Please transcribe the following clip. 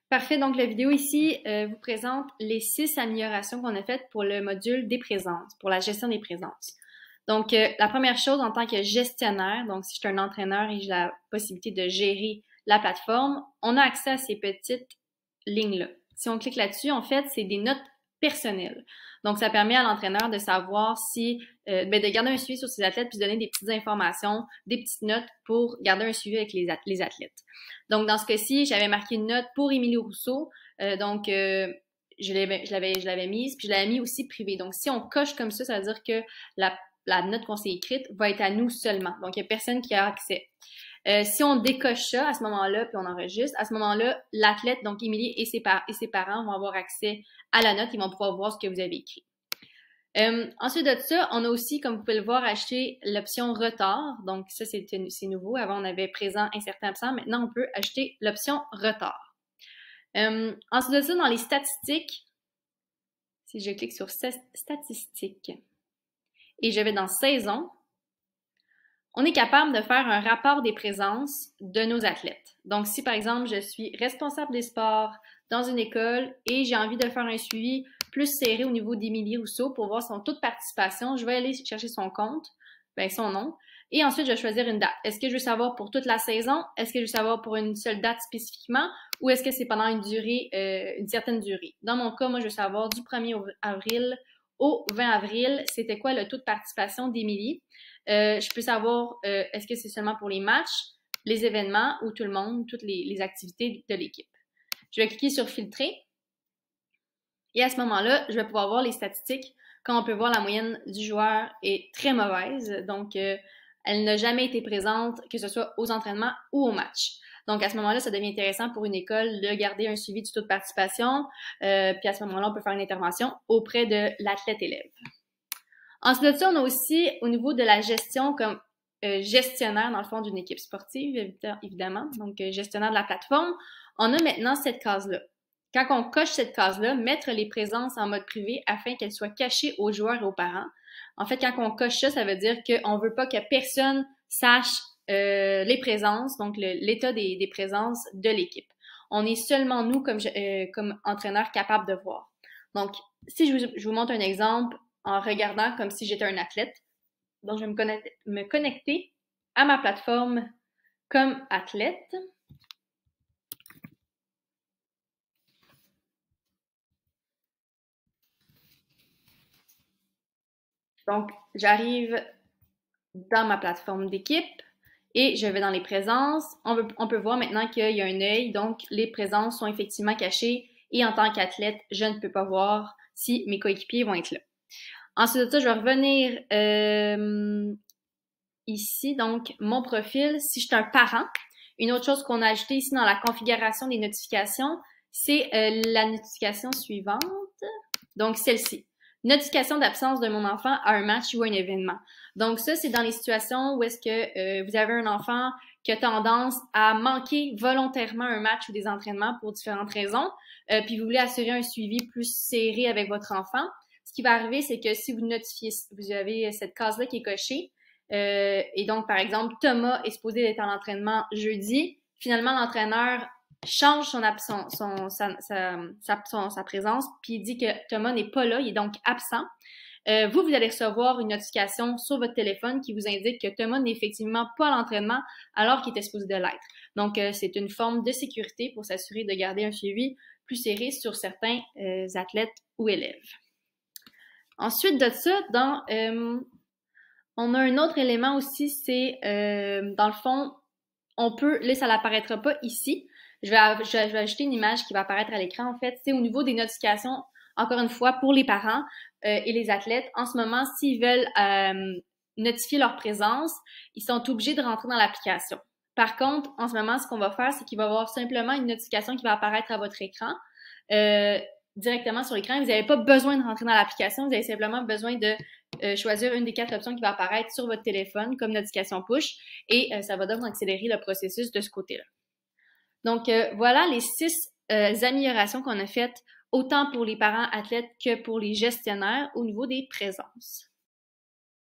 Parfait, donc la vidéo ici vous présente les 6 améliorations qu'on a faites pour le module des présences, pour la gestion des présences. Donc, la première chose en tant que gestionnaire, donc si je suis un entraîneur et j'ai la possibilité de gérer la plateforme, on a accès à ces petites lignes-là. Si on clique là-dessus, en fait, c'est des notes personnelles. Donc, ça permet à l'entraîneur de savoir si, de garder un suivi sur ses athlètes puis de donner des petites informations, des petites notes pour garder un suivi avec les athlètes. Donc, dans ce cas-ci, j'avais marqué une note pour Émilie Rousseau. Je l'avais mise, puis je l'avais mis aussi privé. Donc, si on coche comme ça veut dire que la note qu'on s'est écrite va être à nous seulement. Donc, il n'y a personne qui a accès. Si on décoche ça à ce moment-là, puis on enregistre, à ce moment-là, l'athlète, donc Émilie et ses parents vont avoir accès à la note, ils vont pouvoir voir ce que vous avez écrit. Ensuite de ça, on a aussi, comme vous pouvez le voir, acheté l'option retard. Donc ça, c'est nouveau. Avant, on avait présent, incertain, absent. Maintenant, on peut acheter l'option retard. Ensuite de ça, dans les statistiques, si je clique sur statistiques et je vais dans saison, on est capable de faire un rapport des présences de nos athlètes. Donc, si par exemple, je suis responsable des sports dans une école et j'ai envie de faire un suivi plus serré au niveau d'Émilie Rousseau pour voir son taux de participation, je vais aller chercher son compte, son nom, et ensuite je vais choisir une date. Est-ce que je veux savoir pour toute la saison? Est-ce que je veux savoir pour une seule date spécifiquement? Ou est-ce que c'est pendant une durée, une certaine durée? Dans mon cas, moi, je veux savoir du 1er avril au 20 avril, c'était quoi le taux de participation d'Émilie? Je peux savoir est-ce que c'est seulement pour les matchs, les événements ou tout le monde, toutes les activités de l'équipe. Je vais cliquer sur filtrer et à ce moment-là, je vais pouvoir voir les statistiques. Quand on peut voir la moyenne du joueur est très mauvaise, donc elle n'a jamais été présente, que ce soit aux entraînements ou aux matchs. Donc à ce moment-là, ça devient intéressant pour une école de garder un suivi du taux de participation, puis à ce moment-là, on peut faire une intervention auprès de l'athlète élève. Ensuite de ça, on a aussi au niveau de la gestion comme gestionnaire dans le fond d'une équipe sportive, évidemment, donc gestionnaire de la plateforme, on a maintenant cette case-là. Quand on coche cette case-là, mettre les présences en mode privé afin qu'elles soient cachées aux joueurs et aux parents. En fait, quand on coche ça, ça veut dire qu'on veut pas que personne sache les présences, donc l'état des présences de l'équipe. On est seulement nous comme entraîneurs capables de voir. Donc, si je vous montre un exemple en regardant comme si j'étais un athlète, donc je vais me connecter à ma plateforme comme athlète. Donc, j'arrive dans ma plateforme d'équipe et je vais dans les présences. On peut voir maintenant qu'il y a un œil, donc les présences sont effectivement cachées et en tant qu'athlète, je ne peux pas voir si mes coéquipiers vont être là. Ensuite de ça, je vais revenir ici, donc mon profil. Si je suis un parent, une autre chose qu'on a ajouté ici dans la configuration des notifications, c'est la notification suivante. Donc, celle-ci. Notification d'absence de mon enfant à un match ou à un événement. Donc, ça, c'est dans les situations où est-ce que vous avez un enfant qui a tendance à manquer volontairement un match ou des entraînements pour différentes raisons, puis vous voulez assurer un suivi plus serré avec votre enfant. Ce qui va arriver, c'est que si vous avez cette case-là qui est cochée, et donc, par exemple, Thomas est supposé être en entraînement jeudi. Finalement, l'entraîneur change sa présence, puis il dit que Thomas n'est pas là, il est donc absent. Vous allez recevoir une notification sur votre téléphone qui vous indique que Thomas n'est effectivement pas à l'entraînement alors qu'il était supposé de l'être. Donc, c'est une forme de sécurité pour s'assurer de garder un suivi plus serré sur certains athlètes ou élèves. Ensuite de ça, on a un autre élément aussi, c'est dans le fond, là ça n'apparaîtra pas ici. Je vais ajouter une image qui va apparaître à l'écran en fait. C'est au niveau des notifications, encore une fois, pour les parents et les athlètes. En ce moment, s'ils veulent notifier leur présence, ils sont obligés de rentrer dans l'application. Par contre, en ce moment, ce qu'on va faire, c'est qu'il va y avoir simplement une notification qui va apparaître à votre écran. Directement sur l'écran. Vous n'avez pas besoin de rentrer dans l'application, vous avez simplement besoin de choisir une des 4 options qui va apparaître sur votre téléphone comme notification push et ça va donc accélérer le processus de ce côté-là. Donc voilà les 6 améliorations qu'on a faites autant pour les parents athlètes que pour les gestionnaires au niveau des présences.